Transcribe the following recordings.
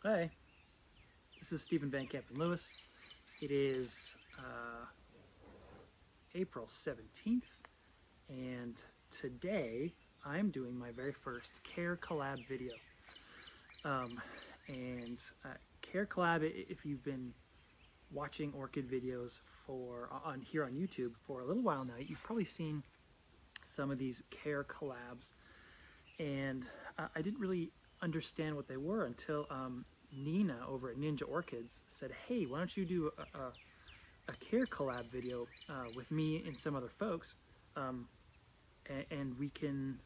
Hi, this is Stephen Van Kampen-Lewis. It is April 17th, and today I'm doing my very first CARECOLLAB video. CARECOLLAB, if you've been watching orchid videos here on YouTube for a little while now, you've probably seen some of these CARECOLLABs, and I didn't really understand what they were until Nina over at Ninja Orchids said, "Hey, why don't you do a CARECOLLAB video with me and some other folks, and we can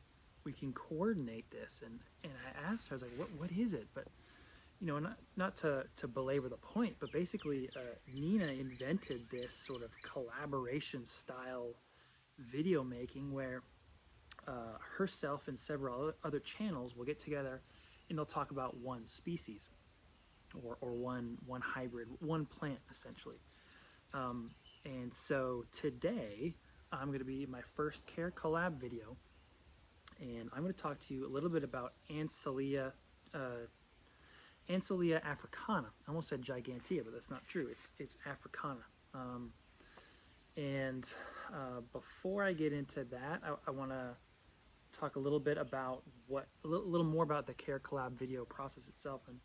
coordinate this." And I asked her, I was like, "What is it?" But you know, not to belabor the point, but basically, Nina invented this sort of collaboration style video making where herself and several other channels will get together and they'll talk about one species or one hybrid, one plant essentially. And so today I'm going to be my first CARECOLLAB video, and I'm going to talk to you a little bit about Ansellia africana. I almost said gigantea, but that's not true. It's africana. Before I get into that, I want to talk a little bit about a little more about the CARECOLLAB video process itself. And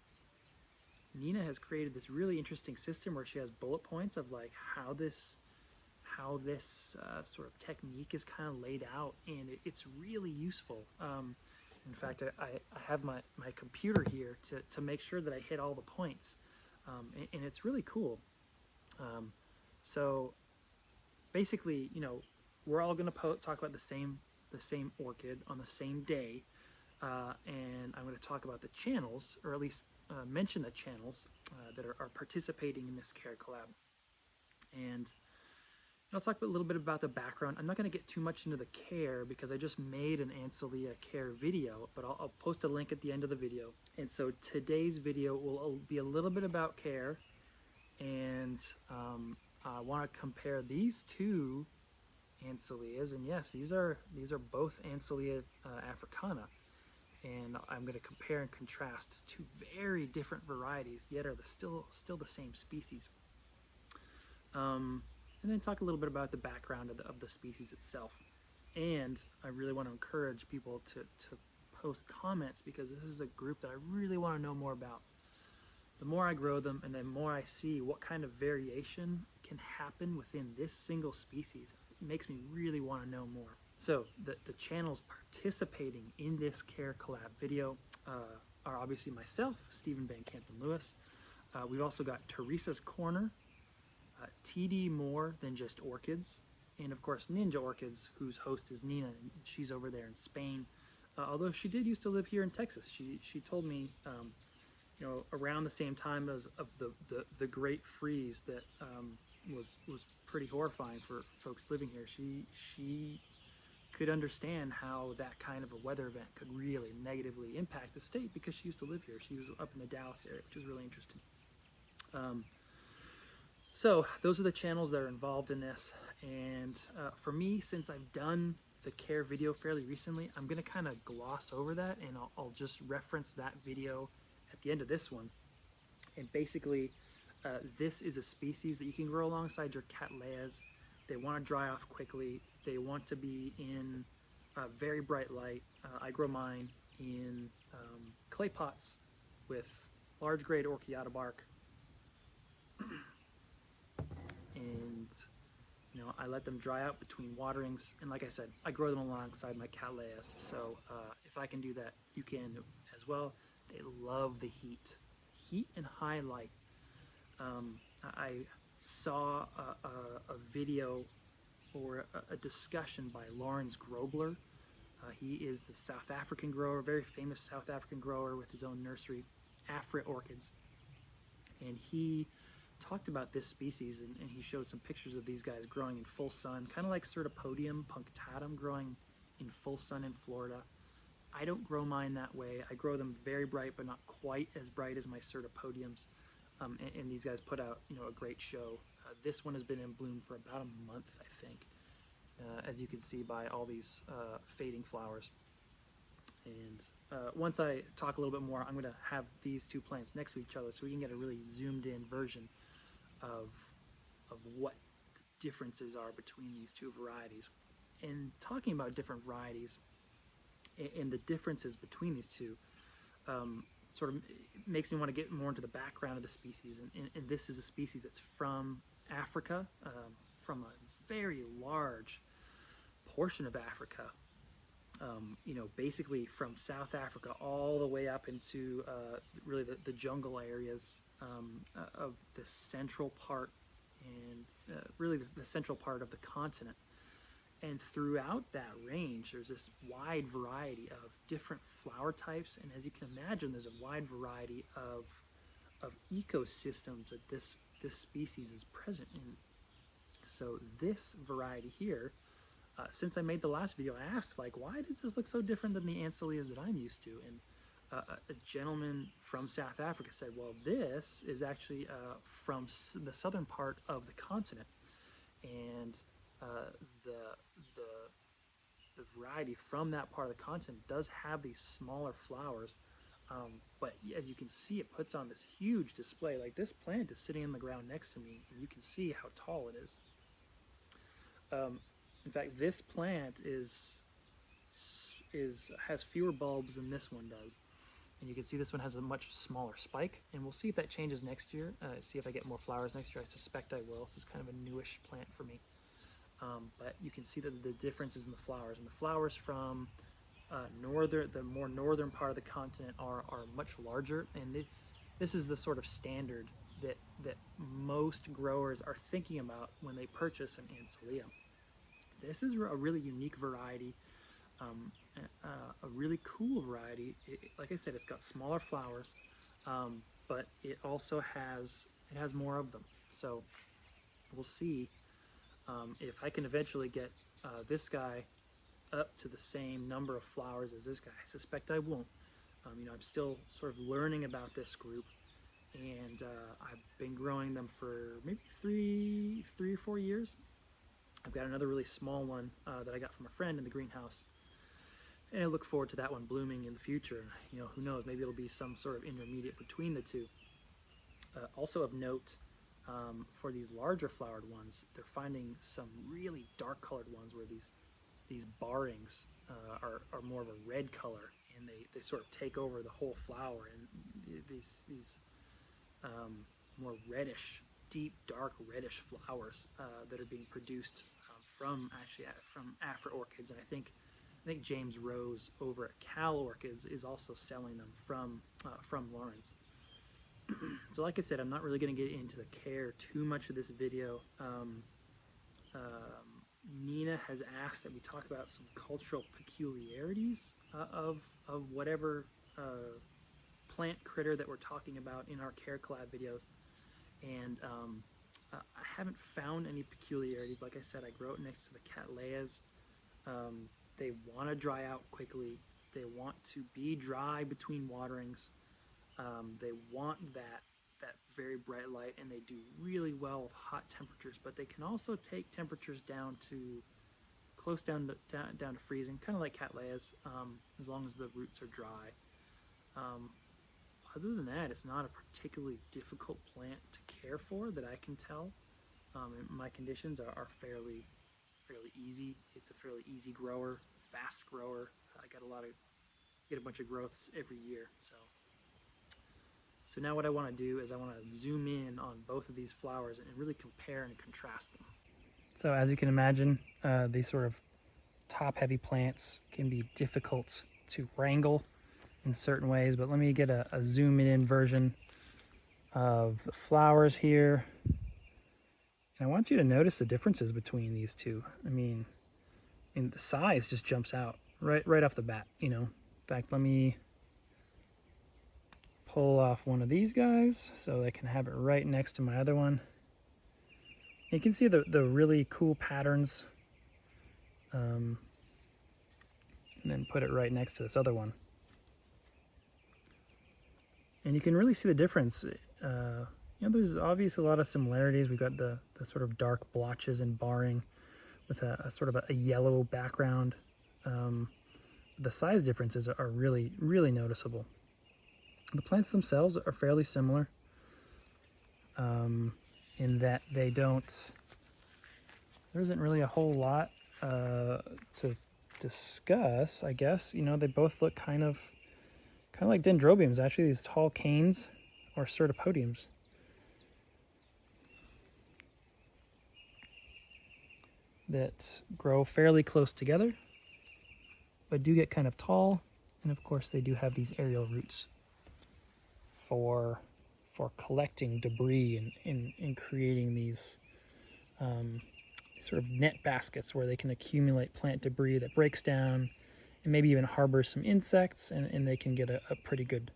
Nina has created this really interesting system where she has bullet points of like how this sort of technique is kind of laid out, and it's really useful. In fact, I have my computer here to make sure that I hit all the points, and it's really cool. So basically, you know, we're all going to talk about the same orchid on the same day, and I'm going to talk about the channels, or at least mention the channels that are participating in this CARECOLLAB. And I'll talk a little bit about the background. I'm not going to get too much into the care because I just made an Ansellia care video, but I'll post a link at the end of the video. And so today's video will be a little bit about care, and I want to compare these two Ansellias, and yes, these are both Ansellia africana, and I'm going to compare and contrast two very different varieties, yet are still the same species. And then talk a little bit about the background of the species itself. And I really want to encourage people to post comments, because this is a group that I really want to know more about. The more I grow them and the more I see what kind of variation can happen within this single species, it makes me really want to know more. So the channels participating in this CARECOLLAB video are obviously myself, Stephen Van Kampen-Lewis. We've also got Teresa's Corner, TD More Than Just Orchids, and of course Ninja Orchids, whose host is Nina, and she's over there in Spain. Although she did used to live here in Texas. She told me, you know, around the same time of the Great Freeze that was pretty horrifying for folks living here. She could understand how that kind of a weather event could really negatively impact the state, because she used to live here. She was up in the Dallas area, which is really interesting. So those are the channels that are involved in this, and for me, since I've done the care video fairly recently, I'm going to kind of gloss over that, and I'll just reference that video at the end of this one. And basically, this is a species that you can grow alongside your cattleyas. They want to dry off quickly. They want to be in very bright light. I grow mine in clay pots with large grade orchiata bark. And you know, I let them dry out between waterings, and like I said, I grow them alongside my cattleyas. So if I can do that, you can as well. They love the heat and high light. I saw a video or a discussion by Lawrence Grobler. He is the South African grower, very famous South African grower with his own nursery, Afri Orchids, and he talked about this species, and he showed some pictures of these guys growing in full sun, kind of like Certipodium punctatum growing in full sun in Florida. I don't grow mine that way. I grow them very bright, but not quite as bright as my Certipodiums. And these guys put out, you know, a great show. This one has been in bloom for about a month, I think, as you can see by all these fading flowers. And once I talk a little bit more, I'm going to have these two plants next to each other so we can get a really zoomed in version of what the differences are between these two varieties. And talking about different varieties and the differences between these two sort of makes me want to get more into the background of the species. And this is a species that's from Africa, from a very large portion of Africa. You know, basically from South Africa all the way up into really the jungle areas of the central part and really the central part of the continent. And throughout that range, there's this wide variety of different flower types. And as you can imagine, there's a wide variety of ecosystems that this species is present in. So this variety here, since I made the last video, I asked, like, why does this look so different than the Ansellias that I'm used to? And a gentleman from South Africa said, well, this is actually from the southern part of the continent. And the variety from that part of the continent does have these smaller flowers, but as you can see, it puts on this huge display. Like, this plant is sitting in the ground next to me, and you can see how tall it is. In fact, this plant has fewer bulbs than this one does, and you can see this one has a much smaller spike. And we'll see if that changes next year. See if I get more flowers next year. I suspect I will. This is kind of a newish plant for me. But you can see that the differences in the flowers. And the flowers from the more northern part of the continent are much larger. And this is the sort of standard that most growers are thinking about when they purchase an Ansellia. This is a really unique variety, a really cool variety. Like I said, it's got smaller flowers, but it also has more of them. So we'll see if I can eventually get this guy up to the same number of flowers as this guy. I suspect I won't. You know, I'm still sort of learning about this group, and I've been growing them for maybe three or 4 years. I've got another really small one that I got from a friend in the greenhouse, and I look forward to that one blooming in the future. You know, who knows, maybe it'll be some sort of intermediate between the two. Also of note, for these larger flowered ones, they're finding some really dark colored ones where these barrings are more of a red color, and they sort of take over the whole flower, and these more reddish, deep dark reddish flowers that are being produced from Afro Orchids. And I think James Rose over at Cal Orchids is also selling them from Lawrence. So like I said, I'm not really going to get into the care too much of this video. Nina has asked that we talk about some cultural peculiarities of whatever plant critter that we're talking about in our CARECOLLAB videos. And I haven't found any peculiarities. Like I said, I grow it next to the cattleyas. They want to dry out quickly. They want to be dry between waterings. They want that very bright light, and they do really well with hot temperatures, but they can also take temperatures down to close down to freezing, kind of like cattleyas, as long as the roots are dry. Other than that, it's not a particularly difficult plant to care for that I can tell. My conditions are fairly easy. It's a fairly easy grower, fast grower. I get a bunch of growths every year. So now what I want to do is I want to zoom in on both of these flowers and really compare and contrast them. So as you can imagine, these sort of top-heavy plants can be difficult to wrangle in certain ways, but let me get a zoom-in version of the flowers here. And I want you to notice the differences between these two. I mean the size just jumps out right off the bat, you know. In fact, let me pull off one of these guys so I can have it right next to my other one. You can see the really cool patterns, and then put it right next to this other one. And you can really see the difference. You know, there's obviously a lot of similarities. We've got the sort of dark blotches and barring with a sort of a yellow background. the size differences are really, really noticeable. The plants themselves are fairly similar in that they don't, there isn't really a whole lot to discuss, I guess. You know, they both look kind of like dendrobiums, actually, these tall canes or pseudopodiums. That grow fairly close together, but do get kind of tall, and of course they do have these aerial roots for collecting debris and creating these sort of net baskets where they can accumulate plant debris that breaks down and maybe even harbor some insects, and they can get a pretty good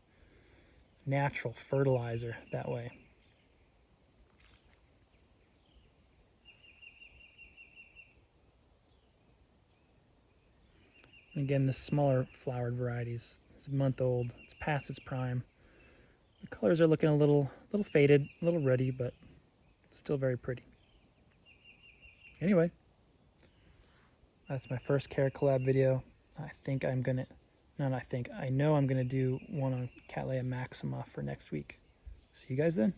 natural fertilizer that way. And again, the smaller flowered varieties, it's a month old, it's past its prime. The colors are looking a little faded, a little ruddy, but still very pretty. Anyway, that's my first CARECOLLAB video. I know I'm gonna do one on Cattleya maxima for next week. See you guys then.